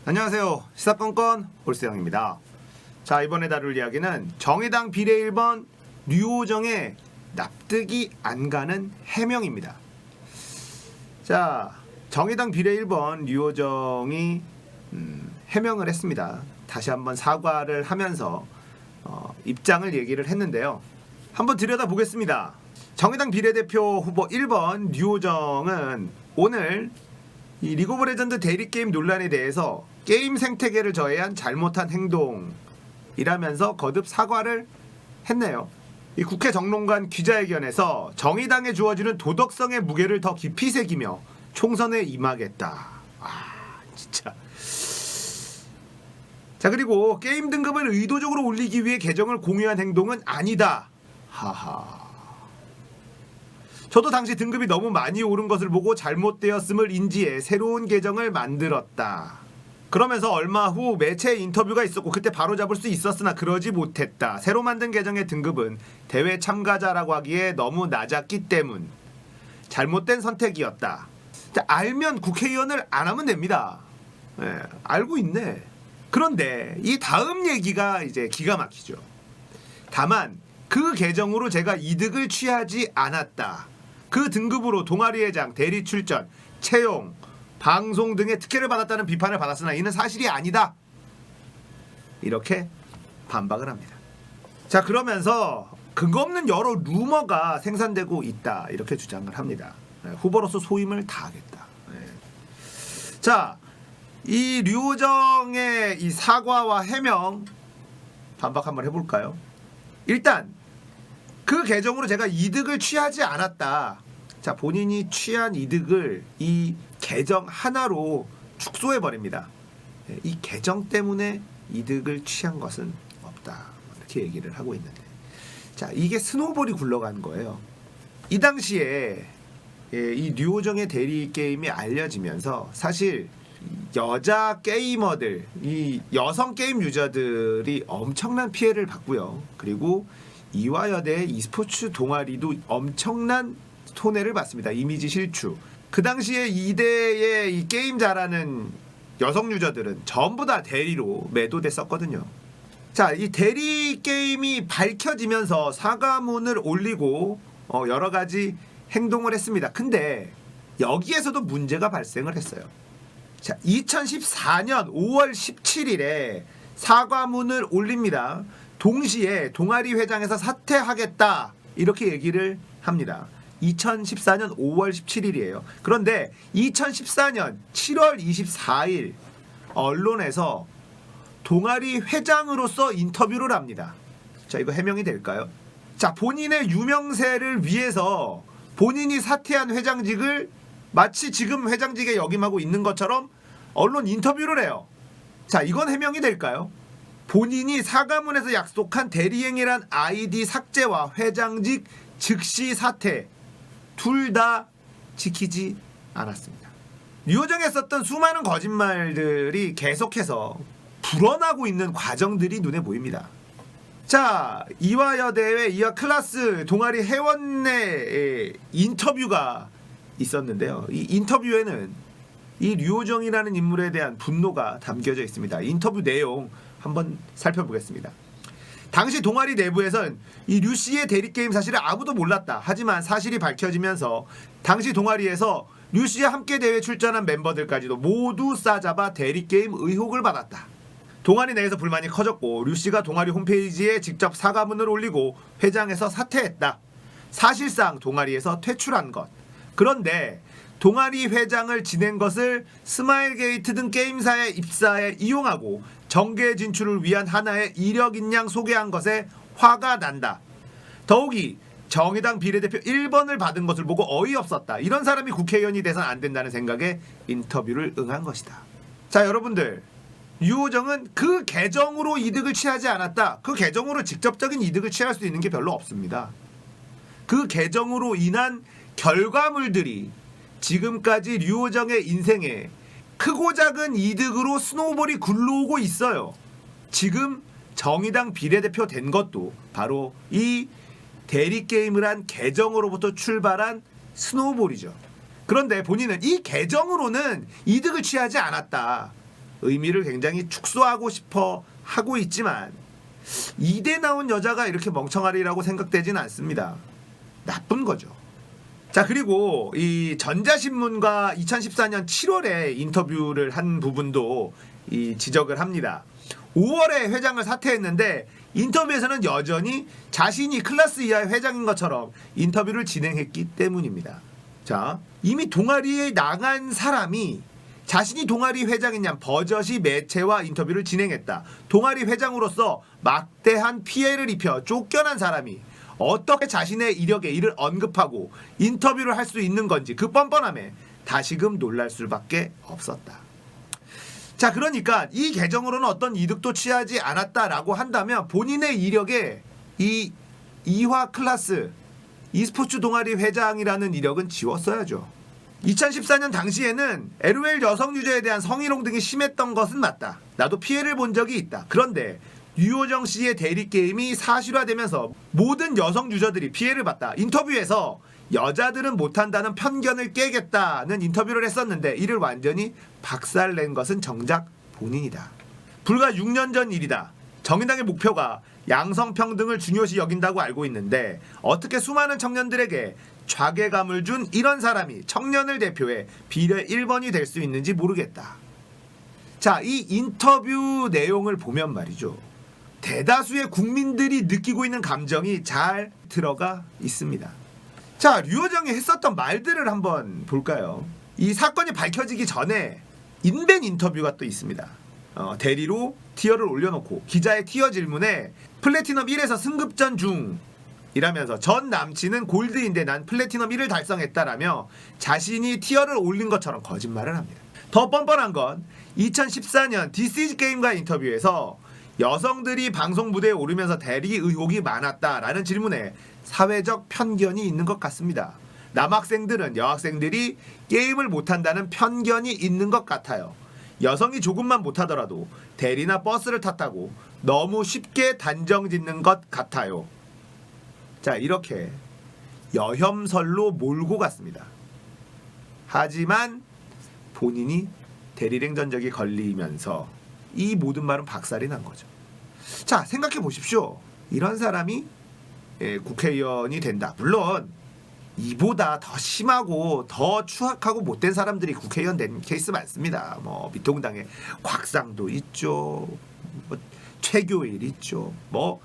안녕하세요. 시사건건 올세영입니다. 자, 이번에 다룰 이야기는 정의당 비례 1번 류호정의 납득이 안 가는 해명입니다. 자, 정의당 비례 1번 류호정이 해명을 했습니다. 다시 한번 사과를 하면서 입장을 얘기를 했는데요. 한번 들여다보겠습니다. 정의당 비례대표 후보 1번 류호정은 오늘 이 리그 오브 레전드 대리게임 논란에 대해서 게임 생태계를 저해한 잘못한 행동이라면서 거듭 사과를 했네요. 이 국회 정론관 기자회견에서 정의당에 주어지는 도덕성의 무게를 더 깊이 새기며 총선에 임하겠다. 진짜. 자, 그리고 게임 등급을 의도적으로 올리기 위해 계정을 공유한 행동은 아니다. 하하. 저도 당시 등급이 너무 많이 오른 것을 보고 잘못되었음을 인지해 새로운 계정을 만들었다. 그러면서 얼마 후 매체 인터뷰가 있었고 그때 바로잡을 수 있었으나 그러지 못했다. 새로 만든 계정의 등급은 대회 참가자라고 하기에 너무 낮았기 때문. 잘못된 선택이었다. 알면 국회의원을 안 하면 됩니다. 알고 있네. 그런데 이 다음 얘기가 이제 기가 막히죠. 다만 그 계정으로 제가 이득을 취하지 않았다. 그 등급으로 동아리회장, 대리 출전, 채용, 방송 등의 특혜를 받았다는 비판을 받았으나 이는 사실이 아니다. 이렇게 반박을 합니다. 자, 그러면서 근거 없는 여러 루머가 생산되고 있다. 이렇게 주장을 합니다. 후보로서 소임을 다하겠다. 자, 이 류호정의 이 사과와 해명 반박 한번 해볼까요? 일단 그 계정으로 제가 이득을 취하지 않았다. 자, 본인이 취한 이득을 이 계정 하나로 축소해버립니다. 이 계정 때문에 이득을 취한 것은 없다. 이렇게 얘기를 하고 있는데, 자, 이게 스노볼이 굴러간 거예요. 이 당시에 이 류호정의 대리 게임이 알려지면서 사실 여자 게이머들, 이 여성 게임 유저들이 엄청난 피해를 받고요. 그리고 이화여대 e스포츠 동아리도 엄청난 손해를 봤습니다. 이미지 실추. 그 당시에 이대의 이 게임 잘하는 여성 유저들은 전부 다 대리로 매도됐었거든요. 자, 이 대리 게임이 밝혀지면서 사과문을 올리고 여러 가지 행동을 했습니다. 근데 여기에서도 문제가 발생을 했어요. 자, 2014년 5월 17일에 사과문을 올립니다. 동시에 동아리 회장에서 사퇴하겠다. 이렇게 얘기를 합니다. 2014년 5월 17일이에요. 그런데 2014년 7월 24일 언론에서 동아리 회장으로서 인터뷰를 합니다. 자, 이거 해명이 될까요? 자, 본인의 유명세를 위해서 본인이 사퇴한 회장직을 마치 지금 회장직에 역임하고 있는 것처럼 언론 인터뷰를 해요. 자, 이건 해명이 될까요? 본인이 사과문에서 약속한 대리행위란 아이디 삭제와 회장직 즉시 사퇴 둘 다 지키지 않았습니다. 류호정에 썼던 수많은 거짓말들이 계속해서 불어나고 있는 과정들이 눈에 보입니다. 자, 이화여대의 이화 클래스 동아리 회원의 인터뷰가 있었는데요. 이 인터뷰에는 이 류호정이라는 인물에 대한 분노가 담겨져 있습니다. 인터뷰 내용 한번 살펴보겠습니다. 당시 동아리 내부에선 이 류씨의 대리게임 사실을 아무도 몰랐다. 하지만 사실이 밝혀지면서 당시 동아리에서 류씨와 함께 대회 출전한 멤버들까지도 모두 싸잡아 대리게임 의혹을 받았다. 동아리 내에서 불만이 커졌고 류씨가 동아리 홈페이지에 직접 사과문을 올리고 회장에서 사퇴했다. 사실상 동아리에서 퇴출한 것. 그런데 동아리 회장을 지낸 것을 스마일게이트 등 게임사의 입사에 이용하고 정계 진출을 위한 하나의 이력인 양 소개한 것에 화가 난다. 더욱이 정의당 비례대표 1번을 받은 것을 보고 어이없었다. 이런 사람이 국회의원이 돼선 안 된다는 생각에 인터뷰를 응한 것이다. 자, 여러분들, 류호정은 그 계정으로 이득을 취하지 않았다. 그 계정으로 직접적인 이득을 취할 수 있는 게 별로 없습니다. 그 계정으로 인한 결과물들이 지금까지 류호정의 인생에 크고 작은 이득으로 스노우볼이 굴러오고 있어요. 지금 정의당 비례대표 된 것도 바로 이 대리게임을 한 계정으로부터 출발한 스노우볼이죠. 그런데 본인은 이 계정으로는 이득을 취하지 않았다. 의미를 굉장히 축소하고 싶어 하고 있지만 이대 나온 여자가 이렇게 멍청하리라고 생각되지는 않습니다. 나쁜 거죠. 자, 그리고 이 전자신문과 2014년 7월에 인터뷰를 한 부분도 이 지적을 합니다. 5월에 회장을 사퇴했는데 인터뷰에서는 여전히 자신이 클래스 이하의 회장인 것처럼 인터뷰를 진행했기 때문입니다. 자, 이미 동아리에 나간 사람이 자신이 동아리 회장이냐 버젓이 매체와 인터뷰를 진행했다. 동아리 회장으로서 막대한 피해를 입혀 쫓겨난 사람이 어떻게 자신의 이력에 이를 언급하고 인터뷰를 할 수 있는 건지 그 뻔뻔함에 다시금 놀랄 수밖에 없었다. 자, 그러니까 이 계정으로는 어떤 이득도 취하지 않았다라고 한다면 본인의 이력에 이 이화 클래스 e스포츠 동아리 회장이라는 이력은 지웠어야죠. 2014년 당시에는 LOL 여성 유저에 대한 성희롱 등이 심했던 것은 맞다. 나도 피해를 본 적이 있다. 그런데 류호정 씨의 대리 게임이 사실화되면서 모든 여성 유저들이 피해를 봤다. 인터뷰에서 여자들은 못한다는 편견을 깨겠다는 인터뷰를 했었는데 이를 완전히 박살낸 것은 정작 본인이다. 불과 6년 전 일이다. 정의당의 목표가 양성평등을 중요시 여긴다고 알고 있는데 어떻게 수많은 청년들에게 좌괴감을 준 이런 사람이 청년을 대표해 비례 1번이 될 수 있는지 모르겠다. 자, 이 인터뷰 내용을 보면 말이죠. 대다수의 국민들이 느끼고 있는 감정이 잘 들어가 있습니다. 자, 류호정이 했었던 말들을 한번 볼까요? 이 사건이 밝혀지기 전에 인벤 인터뷰가 또 있습니다. 대리로 티어를 올려놓고 기자의 티어 질문에 플래티넘 1에서 승급전 중이라면서 전 남친은 골드인데 난 플래티넘 1을 달성했다라며 자신이 티어를 올린 것처럼 거짓말을 합니다. 더 뻔뻔한 건 2014년 디스이즈 게임과 인터뷰에서 여성들이 방송 무대에 오르면서 대리 의혹이 많았다라는 질문에 사회적 편견이 있는 것 같습니다. 남학생들은 여학생들이 게임을 못한다는 편견이 있는 것 같아요. 여성이 조금만 못하더라도 대리나 버스를 탔다고 너무 쉽게 단정 짓는 것 같아요. 자, 이렇게 여혐설로 몰고 갔습니다. 하지만 본인이 대리랭 전적이 걸리면서 이 모든 말은 박살이 난 거죠. 자, 생각해 보십시오. 이런 사람이 국회의원이 된다. 물론 이보다 더 심하고 더 추악하고 못된 사람들이 국회의원 된 케이스 많습니다. 뭐 미통당의 곽상도 있죠, 뭐 최교일 있죠, 뭐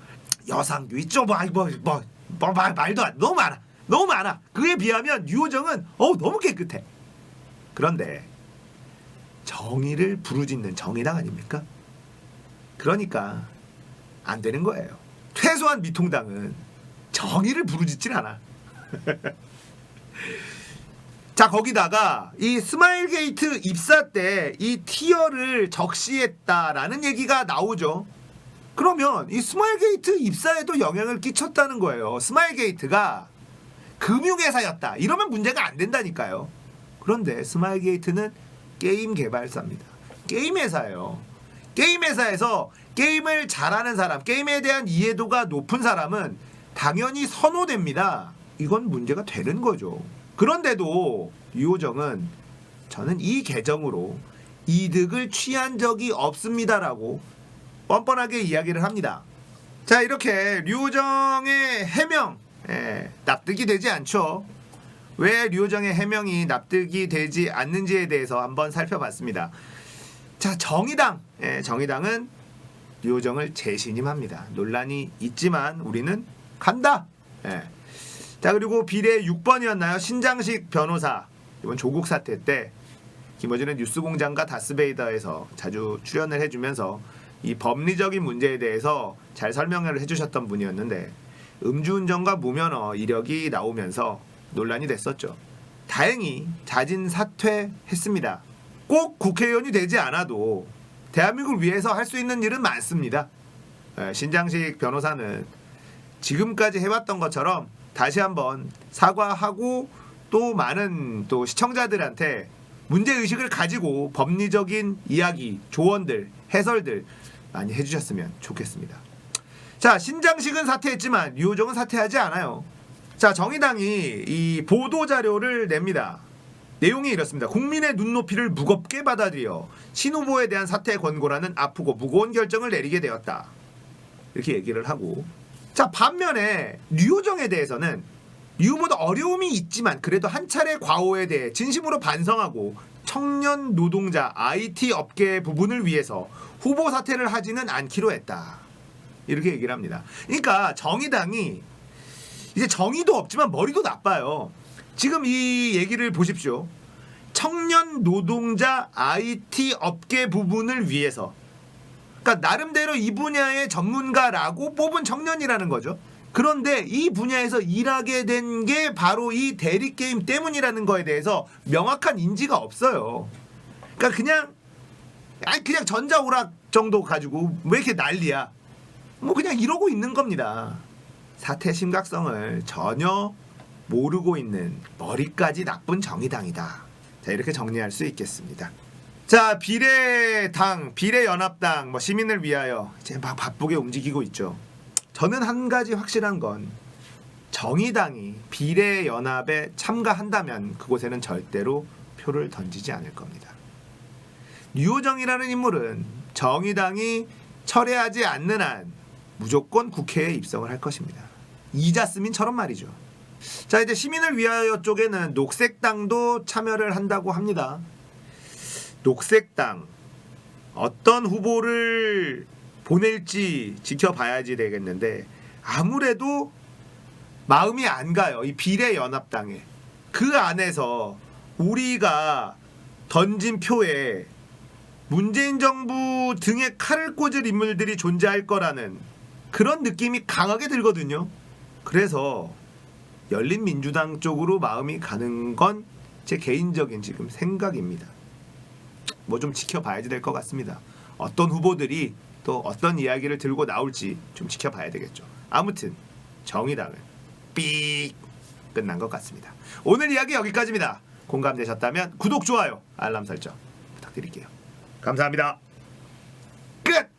여상규 있죠, 말도 안, 너무 많아. 그에 비하면 류호정은 너무 깨끗해. 그런데 정의를 부르짖는 정의당 아닙니까? 그러니까 안 되는 거예요. 퇴소한 미통당은 정의를 부르짖질 않아. 자, 거기다가 이 스마일게이트 입사 때 이 티어를 적시했다라는 얘기가 나오죠. 그러면 이 스마일게이트 입사에도 영향을 끼쳤다는 거예요. 스마일게이트가 금융회사였다 이러면 문제가 안 된다니까요. 그런데 스마일게이트는 게임 개발사입니다. 게임 회사예요. 게임 회사에서 게임을 잘하는 사람, 게임에 대한 이해도가 높은 사람은 당연히 선호됩니다. 이건 문제가 되는 거죠. 그런데도 류호정은 저는 이 계정으로 이득을 취한 적이 없습니다라고 뻔뻔하게 이야기를 합니다. 자, 이렇게 류호정의 해명 납득이 되지 않죠. 왜 류호정의 해명이 납득이 되지 않는지에 대해서 한번 살펴봤습니다. 자, 정의당은 류호정을 재신임합니다. 논란이 있지만 우리는 간다. 자, 그리고 비례 6번이었나요? 신장식 변호사. 이번 조국 사태 때 김어준의 뉴스공장과 다스베이더에서 자주 출연을 해주면서 이 법리적인 문제에 대해서 잘 설명을 해주셨던 분이었는데 음주운전과 무면허 이력이 나오면서 논란이 됐었죠. 다행히 자진 사퇴했습니다. 꼭 국회의원이 되지 않아도 대한민국을 위해서 할 수 있는 일은 많습니다. 신장식 변호사는 지금까지 해왔던 것처럼 다시 한번 사과하고 또 많은 또 시청자들한테 문제의식을 가지고 법리적인 이야기, 조언들, 해설들 많이 해주셨으면 좋겠습니다. 자, 신장식은 사퇴했지만 류호정은 사퇴하지 않아요. 자, 정의당이 이 보도자료를 냅니다. 내용이 이렇습니다. 국민의 눈높이를 무겁게 받아들여 신 후보에 대한 사퇴 권고라는 아프고 무거운 결정을 내리게 되었다. 이렇게 얘기를 하고, 자 반면에 류호정에 대해서는 류 후보도 어려움이 있지만 그래도 한 차례 과오에 대해 진심으로 반성하고 청년 노동자 IT 업계 부분을 위해서 후보 사퇴를 하지는 않기로 했다. 이렇게 얘기를 합니다. 그러니까 정의당이 이제 정의도 없지만 머리도 나빠요. 지금 이 얘기를 보십시오. 청년 노동자 IT 업계 부분을 위해서, 그러니까 나름대로 이 분야의 전문가라고 뽑은 청년이라는 거죠. 그런데 이 분야에서 일하게 된 게 바로 이 대리게임 때문이라는 거에 대해서 명확한 인지가 없어요. 그러니까 그냥 전자오락 정도 가지고 왜 이렇게 난리야, 뭐 그냥 이러고 있는 겁니다. 사태 심각성을 전혀 모르고 있는 머리까지 나쁜 정의당이다. 자, 이렇게 정리할 수 있겠습니다. 자, 비례당, 비례연합당, 뭐 시민을 위하여 이제 막 바쁘게 움직이고 있죠. 저는 한 가지 확실한 건 정의당이 비례연합에 참가한다면 그곳에는 절대로 표를 던지지 않을 겁니다. 류호정이라는 인물은 정의당이 철회하지 않는 한 무조건 국회에 입성을 할 것입니다. 이자스민처럼 말이죠. 자, 이제 시민을 위하여 쪽에는 녹색당도 참여를 한다고 합니다. 녹색당 어떤 후보를 보낼지 지켜봐야지 되겠는데 아무래도 마음이 안 가요. 이 비례연합당에. 그 안에서 우리가 던진 표에 문재인 정부 등에 칼을 꽂을 인물들이 존재할 거라는 그런 느낌이 강하게 들거든요. 그래서 열린민주당 쪽으로 마음이 가는 건 제 개인적인 지금 생각입니다. 뭐 좀 지켜봐야지 될 것 같습니다. 어떤 후보들이 또 어떤 이야기를 들고 나올지 좀 지켜봐야 되겠죠. 아무튼 정의당은 삑 끝난 것 같습니다. 오늘 이야기 여기까지입니다. 공감되셨다면 구독, 좋아요, 알람 설정 부탁드릴게요. 감사합니다. 끝!